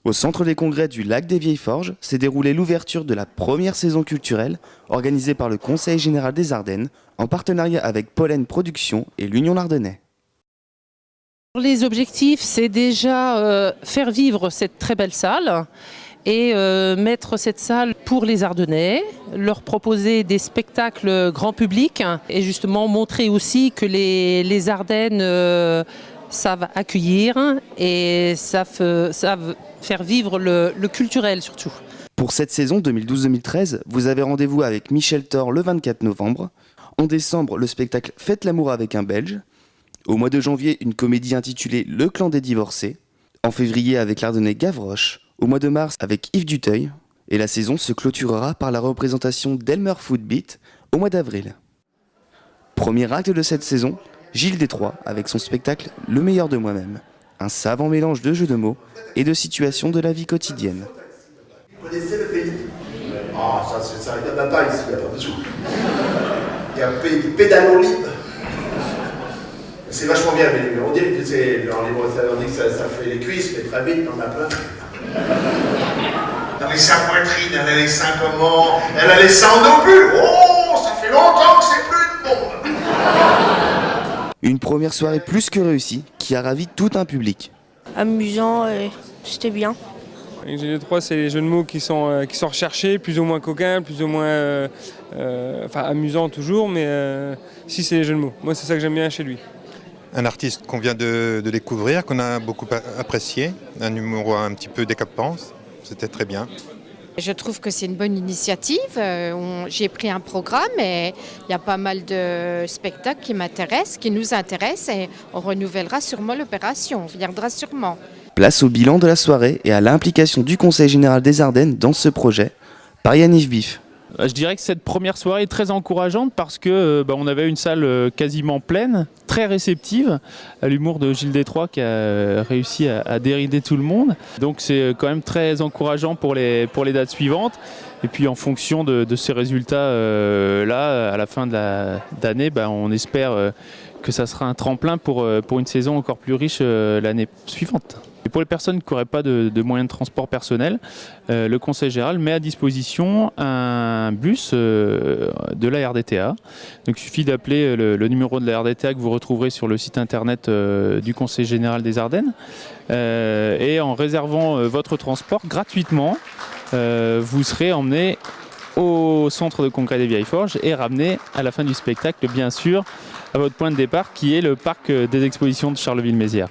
Au centre des congrès du Lac des Vieilles Forges s'est déroulée l'ouverture de la première saison culturelle organisée par le Conseil général des Ardennes en partenariat avec Pollen Productions et l'Union Ardennais. Les objectifs, c'est déjà faire vivre cette très belle salle et mettre cette salle pour les Ardennais, leur proposer des spectacles grand public et justement montrer aussi que les Ardennes savent accueillir et savent faire vivre le culturel surtout. Pour cette saison 2012-2013, vous avez rendez-vous avec Michel Thor le 24 novembre. En décembre, le spectacle Faites l'amour avec un Belge. Au mois de janvier, une comédie intitulée Le clan des divorcés. En février, avec l'Ardennais Gavroche. Au mois de mars, avec Yves Duteuil. Et la saison se clôturera par la représentation d'Elmer Footbeat au mois d'avril. Premier acte de cette saison, Gilles Détroit avec son spectacle Le meilleur de moi-même. Un savant mélange de jeux de mots et de situations de la vie quotidienne. Vous connaissez le pays? Ah, ça, il y en a pas ici, il n'y a pas besoin. Il y a un pays de pédalo-libre. C'est vachement bien, mais on dit que ça fait les cuisses, mais très vite, on en a plein. Elle avait sa poitrine, elle a les seins comment? Elle a les seins non plus. Oh, ça fait longtemps que c'est plus de bon. Une première soirée plus que réussie qui a ravi tout un public. Amusant, c'était bien. Avec GD3, c'est les jeux de mots qui sont recherchés, plus ou moins coquins, plus ou moins amusants toujours, mais si c'est les jeux de mots. Moi, c'est ça que j'aime bien chez lui. Un artiste qu'on vient de découvrir, qu'on a beaucoup apprécié, un humour un petit peu décapant, c'était très bien. Je trouve que c'est une bonne initiative. J'ai pris un programme et il y a pas mal de spectacles qui m'intéressent, qui nous intéressent et on renouvellera sûrement l'opération, on viendra sûrement. Place au bilan de la soirée et à l'implication du Conseil général des Ardennes dans ce projet par Yannick Biff. Je dirais que cette première soirée est très encourageante parce que on avait une salle quasiment pleine, très réceptive à l'humour de Gilles Détroit qui a réussi à dérider tout le monde. Donc c'est quand même très encourageant pour les dates suivantes. Et puis en fonction de ces résultats-là, à la fin de l'année, on espère que ça sera un tremplin pour une saison encore plus riche l'année suivante. Et pour les personnes qui n'auraient pas de moyens de transport personnel, le Conseil général met à disposition un bus de la RDTA. Donc il suffit d'appeler le numéro de la RDTA que vous retrouverez sur le site internet du Conseil général des Ardennes. Et en réservant votre transport gratuitement, vous serez emmené au centre de congrès des Vieilles Forges et ramené à la fin du spectacle, bien sûr, à votre point de départ qui est le parc des expositions de Charleville-Mézières.